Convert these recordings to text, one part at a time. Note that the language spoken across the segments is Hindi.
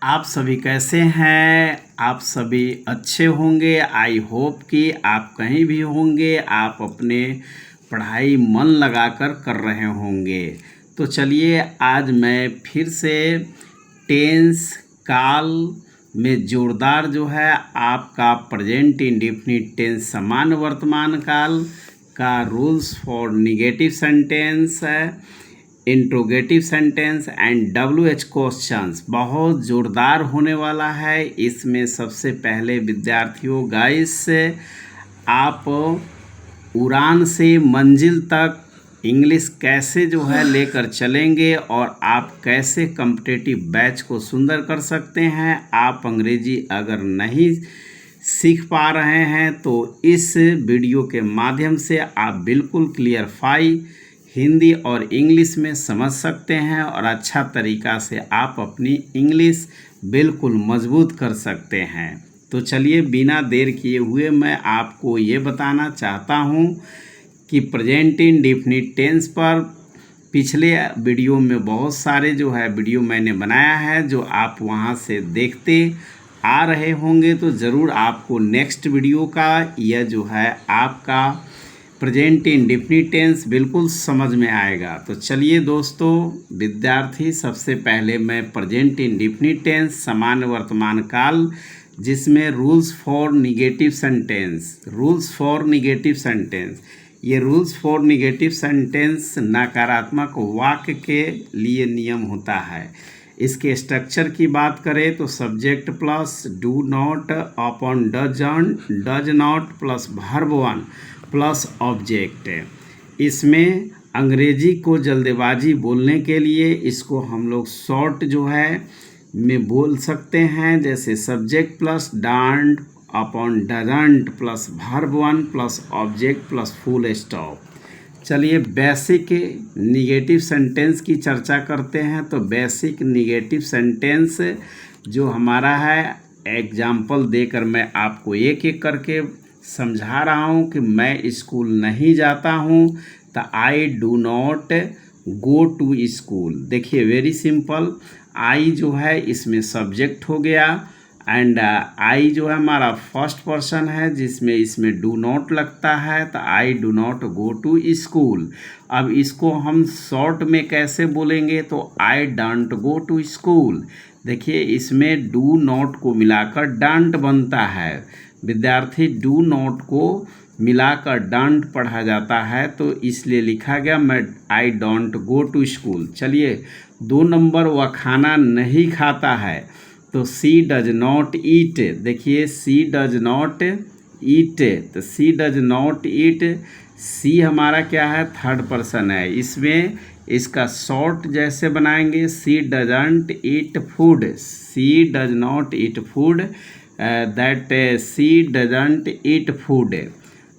आप सभी कैसे हैं। आप सभी अच्छे होंगे। आई होप कि आप कहीं भी होंगे, आप अपने पढ़ाई मन लगाकर कर रहे होंगे। तो चलिए आज मैं फिर से टेंस काल में जोरदार जो है आपका प्रेजेंट इंडेफिनिट टेंस सामान्य वर्तमान काल का रूल्स फॉर निगेटिव सेंटेंस है, interrogative sentence and WH questions बहुत ज़ोरदार होने वाला है। इसमें सबसे पहले विद्यार्थियों गाइस आप उड़ान से मंजिल तक इंग्लिश कैसे जो है लेकर चलेंगे और आप कैसे कॉम्पिटिटिव बैच को सुंदर कर सकते हैं। आप अंग्रेजी अगर नहीं सीख पा रहे हैं तो इस वीडियो के माध्यम से आप बिल्कुल क्लियरफाई हिंदी और इंग्लिश में समझ सकते हैं और अच्छा तरीक़ा से आप अपनी इंग्लिश बिल्कुल मजबूत कर सकते हैं। तो चलिए बिना देर किए हुए मैं आपको ये बताना चाहता हूँ कि प्रेजेंट इंडेफिनिट टेंस पर पिछले वीडियो में बहुत सारे जो है वीडियो मैंने बनाया है, जो आप वहाँ से देखते आ रहे होंगे तो ज़रूर आपको नेक्स्ट वीडियो का यह जो है आपका प्रेजेंट इंडेफिनिट टेंस बिल्कुल समझ में आएगा। तो चलिए दोस्तों विद्यार्थी, सबसे पहले मैं प्रेजेंट इंडेफिनिट टेंस सामान्य वर्तमान काल जिसमें रूल्स फॉर निगेटिव सेंटेंस, ये रूल्स फॉर निगेटिव सेंटेंस नकारात्मक वाक्य के लिए नियम होता है। इसके स्ट्रक्चर की बात करें तो subject plus do not upon does not plus verb one plus object. इसमें अंग्रेजी को जल्दबाजी बोलने के लिए इसको हम लोग शॉर्ट जो है में बोल सकते हैं, जैसे सब्जेक्ट प्लस डांट upon doesn't plus verb one plus object plus full stop. चलिए बेसिक निगेटिव सेंटेंस की चर्चा करते हैं। तो बेसिक निगेटिव सेंटेंस जो हमारा है, एग्जाम्पल देकर मैं आपको एक एक करके समझा रहा हूँ कि मैं स्कूल नहीं जाता हूँ तो I do not go to school. देखिए वेरी सिंपल, आई जो है इसमें सब्जेक्ट हो गया एंड आई जो है हमारा फर्स्ट पर्सन है जिसमें इसमें डू नॉट लगता है, तो I do not go to school. अब इसको हम शॉर्ट में कैसे बोलेंगे तो I don't go to school. देखिए इसमें डू नॉट को मिलाकर डंट बनता है। विद्यार्थी डू नॉट को मिलाकर डंट पढ़ा जाता है तो इसलिए लिखा गया मैं I don't go to school. चलिए 2 नंबर, वह खाना नहीं खाता है तो सी डज नॉट ईट। देखिए सी डज नॉट ईट, तो सी डज नॉट ईट, सी हमारा क्या है थर्ड पर्सन है। इसमें इसका शॉर्ट जैसे बनाएंगे she doesn't eat food, she does not eat food, that she doesn't eat food.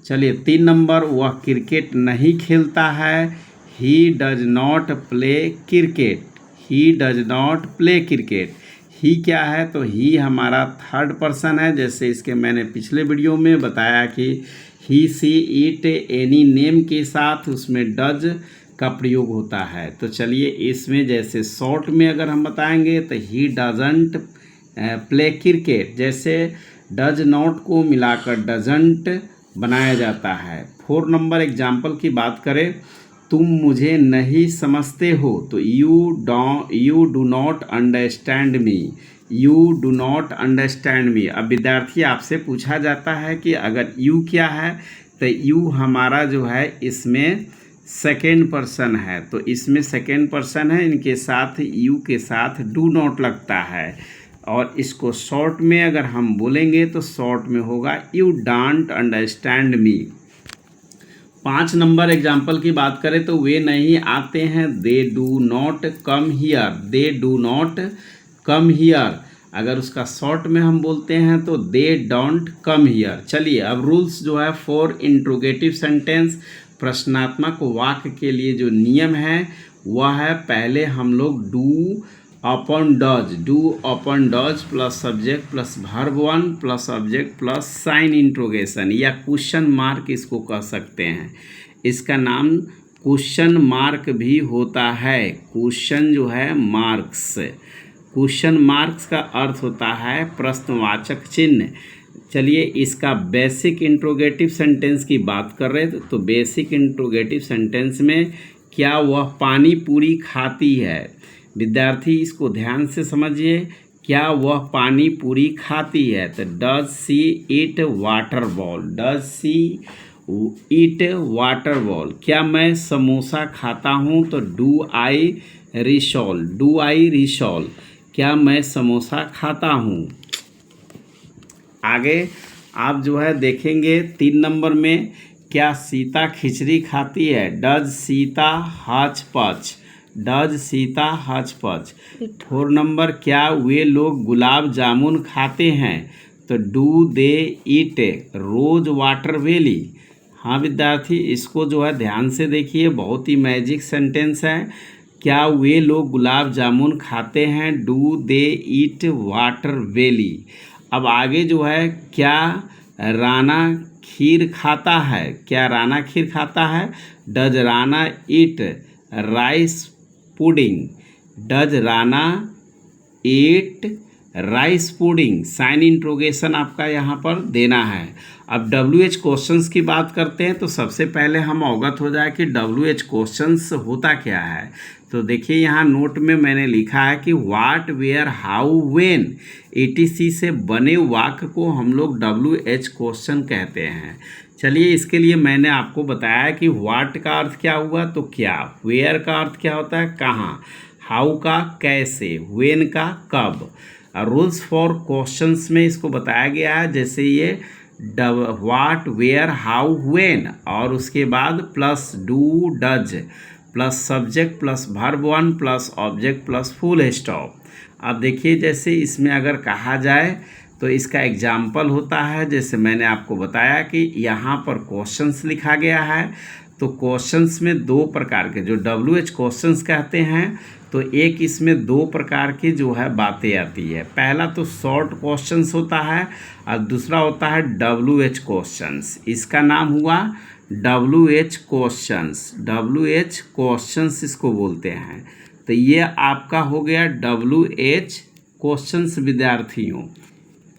चलिए 3 नंबर, वह क्रिकेट नहीं खेलता है, he does not play cricket, he does not play cricket. He क्या है तो ही हमारा थर्ड पर्सन है, जैसे इसके मैंने पिछले वीडियो में बताया कि ही सी इट एनी नेम के साथ उसमें डज का प्रयोग होता है। तो चलिए इसमें जैसे शॉर्ट में अगर हम बताएंगे तो ही डजंट प्ले क्रिकेट, जैसे डज नॉट को मिलाकर डजंट बनाया जाता है। 4 नंबर एग्जाम्पल की बात करें, तुम मुझे नहीं समझते हो तो you do not understand me, you do not understand me. अब विद्यार्थी आपसे पूछा जाता है कि अगर यू क्या है तो यू हमारा जो है इसमें सेकेंड पर्सन है, तो इसमें सेकेंड पर्सन है, इनके साथ यू के साथ डू नॉट लगता है और इसको शॉर्ट में अगर हम बोलेंगे तो शॉर्ट में होगा you don't understand me. 5 number example की बात करें तो वे नहीं आते हैं, they do not come here, they do not come here. अगर उसका शॉर्ट में हम बोलते हैं तो दे डोंट कम हियर। चलिए अब रूल्स जो है फॉर इंट्रोगेटिव सेंटेंस, प्रश्नात्मक वाक्य के लिए जो नियम है वह है, पहले हम लोग do upon does plus subject plus verb one plus object plus sign interrogation या क्वेश्चन मार्क इसको कह सकते हैं। इसका नाम क्वेश्चन मार्क भी होता है, क्वेश्चन जो है मार्क्स। क्वेश्चन मार्क्स का अर्थ होता है प्रश्नवाचक चिन्ह। चलिए इसका बेसिक इंट्रोगेटिव सेंटेंस की बात कर रहे थे, तो बेसिक इंट्रोगेटिव सेंटेंस में क्या वह पानी पूरी खाती है? विद्यार्थी इसको ध्यान से समझिए, क्या वह पानी पूरी खाती है? तो does she eat water ball, does she eat water ball. क्या मैं समोसा खाता हूँ? तो डू आई रिशॉल, डू आई रिशॉल, क्या मैं समोसा खाता हूँ। आगे आप जो है देखेंगे 3 नंबर में, क्या सीता खिचड़ी खाती है? डज सीता हच पच, डज सीता हच पच। 4 नंबर, क्या वे लोग गुलाब जामुन खाते हैं? तो do they eat rose water वेली। हाँ विद्यार्थी, इसको जो है ध्यान से देखिए, बहुत ही मैजिक सेंटेंस है। क्या वे लोग गुलाब जामुन खाते हैं? डू दे ईट वाटर वेली। अब आगे जो है, क्या राना खीर खाता है? क्या राना खीर खाता है? Does Rana eat rice pudding, does Rana eat rice pudding. Sign interrogation आपका यहाँ पर देना है। अब WH क्वेश्चंस की बात करते हैं, तो सबसे पहले हम अवगत हो जाए कि WH क्वेश्चंस होता क्या है। तो देखिए यहाँ नोट में मैंने लिखा है कि what, where, how, when etc से बने वाक्य को हम लोग WH क्वेश्चन कहते हैं। चलिए इसके लिए मैंने आपको बताया कि व्हाट का अर्थ क्या हुआ, तो क्या, वेयर का अर्थ क्या होता है, कहाँ, हाउ का कैसे, व्हेन का कब। रूल्स फॉर क्वेश्चंस में इसको बताया गया है, जैसे ये व्हाट, वेयर, हाउ, व्हेन, और उसके बाद plus do, does, plus subject, plus verb 1, plus object, plus full stop. अब देखिए जैसे इसमें अगर कहा जाए तो इसका एग्जाम्पल होता है, जैसे मैंने आपको बताया कि यहाँ पर क्वेश्चंस लिखा गया है। तो क्वेश्चंस में 2 प्रकार के जो WH क्वेश्चंस कहते हैं, तो एक इसमें 2 प्रकार की जो है बातें आती है। पहला तो शॉर्ट क्वेश्चंस होता है और दूसरा होता है WH क्वेश्चंस। इसका नाम हुआ WH क्वेश्चंस, WH क्वेश्चंस इसको बोलते हैं। तो ये आपका हो गया WH क्वेश्चंस विद्यार्थियों।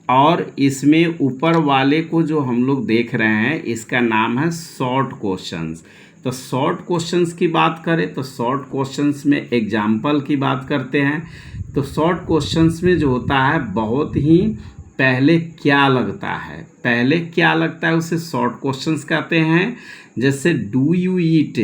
और इसमें ऊपर वाले को जो हम लोग देख रहे हैं, इसका नाम है शॉर्ट क्वेश्चंस। तो शॉर्ट क्वेश्चंस की बात करें तो शॉर्ट क्वेश्चंस में एग्जाम्पल की बात करते हैं। तो शॉर्ट क्वेश्चंस में जो होता है, बहुत ही पहले क्या लगता है, पहले क्या लगता है उसे शॉर्ट क्वेश्चंस कहते हैं। जैसे डू यू ईट,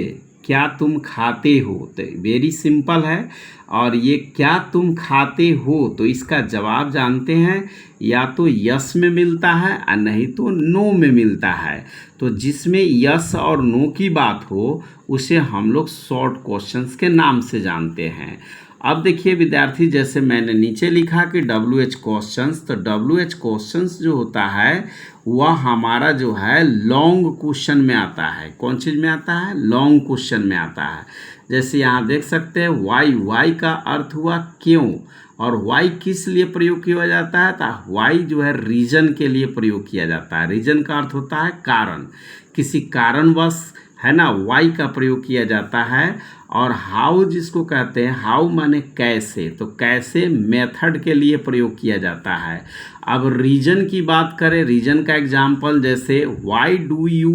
क्या तुम खाते हो, तो वेरी सिंपल है। और ये क्या तुम खाते हो, तो इसका जवाब जानते हैं, या तो यस में मिलता है और नहीं तो नो में मिलता है। तो जिसमें यस और नो की बात हो उसे हम लोग शॉर्ट क्वेश्चंस के नाम से जानते हैं। अब देखिए विद्यार्थी, जैसे मैंने नीचे लिखा कि WH क्वेश्चंस, तो WH क्वेश्चंस जो होता है वह हमारा जो है लॉन्ग क्वेश्चन में आता है। कौन चीज़ में आता है, लॉन्ग क्वेश्चन में आता है। जैसे यहाँ देख सकते हैं वाई, वाई का अर्थ हुआ क्यों, और वाई किस लिए प्रयोग किया जाता है, तो वाई जो है रीजन के लिए प्रयोग किया जाता है। रीजन का अर्थ होता है कारण, किसी कारणवश है ना वाई का प्रयोग किया जाता है। और हाउ जिसको कहते हैं, हाउ माने कैसे, तो कैसे मेथड के लिए प्रयोग किया जाता है। अब रीजन की बात करें, रीजन का एग्जाम्पल जैसे why do you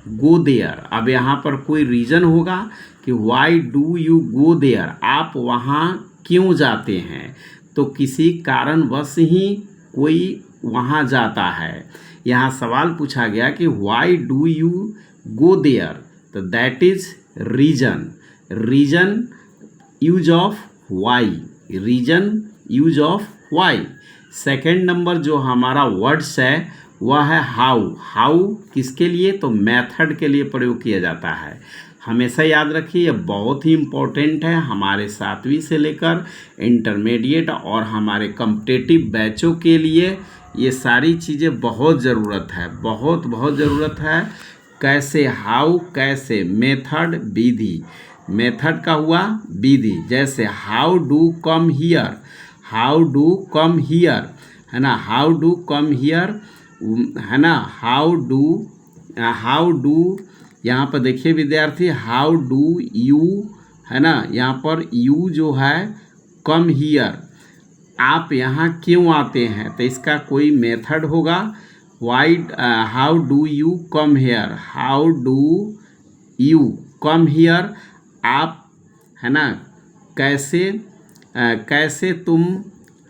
go there. अब यहाँ पर कोई रीजन होगा कि why do you go there, आप वहाँ क्यों जाते हैं, तो किसी कारणवश ही कोई वहाँ जाता है। यहाँ सवाल पूछा गया कि why do you go there, तो that is reason, reason use of why, reason use of why. Second number जो हमारा वर्ड्स है वह है हाउ। हाउ किसके लिए, तो मेथड के लिए प्रयोग किया जाता है। हमेशा याद रखिए ये बहुत ही इम्पोर्टेंट है हमारे 7वीं से लेकर इंटरमीडिएट और हमारे कॉम्पिटिटिव बैचों के लिए। ये सारी चीज़ें बहुत ज़रूरत है, बहुत बहुत ज़रूरत है। कैसे, हाउ कैसे, मेथड विधि, मेथड का हुआ विधि। जैसे how do come here, how do come here है ना, हाउ डू कम हियर है ना, हाउ डू यहाँ पर देखिए विद्यार्थी, हाउ डू यू है ना, यहाँ पर यू जो है कम हियर, आप यहाँ क्यों आते हैं, तो इसका कोई मेथड होगा। Why, how do you come here, how do you come here, आप है ना कैसे तुम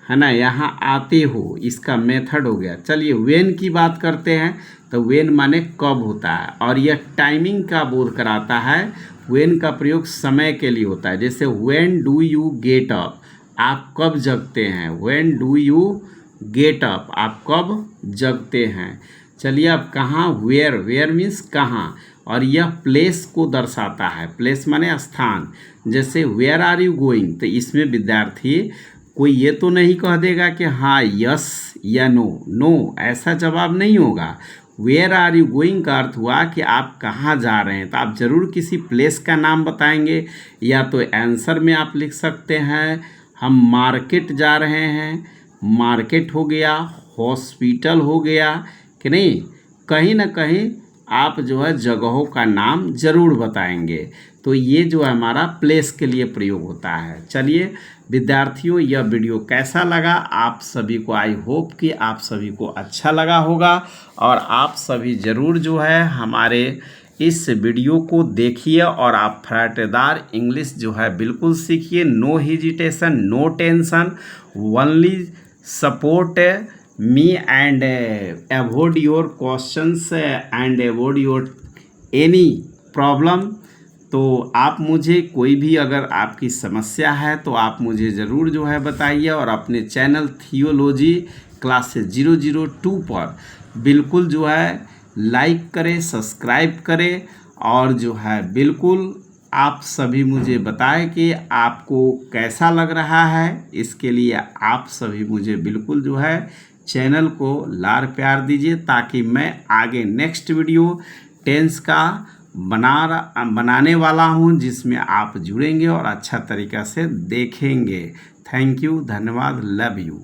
है ना यहाँ आते हो, इसका मेथड हो गया। चलिए व्हेन की बात करते हैं, तो व्हेन माने कब होता है, और यह टाइमिंग का बोध कराता है। व्हेन का प्रयोग समय के लिए होता है, जैसे when do you get up, आप कब जगते हैं। When do you get up, आप कब जगते हैं। चलिए अब कहाँ, वेयर, वेयर मीन्स कहाँ, और यह प्लेस को दर्शाता है। प्लेस माने स्थान, जैसे वेयर आर यू गोइंग, तो इसमें विद्यार्थी कोई ये तो नहीं कह देगा कि हाँ यस या नो, नो ऐसा जवाब नहीं होगा। वेयर आर यू गोइंग का अर्थ हुआ कि आप कहाँ जा रहे हैं, तो आप ज़रूर किसी प्लेस का नाम बताएंगे, या तो आंसर में आप लिख सकते हैं हम मार्केट जा रहे हैं, मार्केट हो गया, हॉस्पिटल हो गया कि नहीं, कहीं ना कहीं आप जो है जगहों का नाम ज़रूर बताएंगे। तो ये जो है हमारा प्लेस के लिए प्रयोग होता है। चलिए विद्यार्थियों, यह वीडियो कैसा लगा आप सभी को, आई होप कि आप सभी को अच्छा लगा होगा, और आप सभी ज़रूर जो है हमारे इस वीडियो को देखिए और आप फराटेदार इंग्लिश जो है बिल्कुल सीखिए। No hesitation, no tension, only support me and avoid your questions and avoid your any problem. तो आप मुझे कोई भी अगर आपकी समस्या है तो आप मुझे ज़रूर जो है बताइए, और अपने चैनल थियोलॉजी क्लासेस 002 पर बिल्कुल जो है लाइक करें, सब्सक्राइब करें, और जो है बिल्कुल आप सभी मुझे बताएं कि आपको कैसा लग रहा है। इसके लिए आप सभी मुझे बिल्कुल जो है चैनल को लार प्यार दीजिए, ताकि मैं आगे नेक्स्ट वीडियो टेंस का बनाने वाला हूं, जिसमें आप जुड़ेंगे और अच्छा तरीक़ा से देखेंगे। थैंक यू, धन्यवाद, लव यू।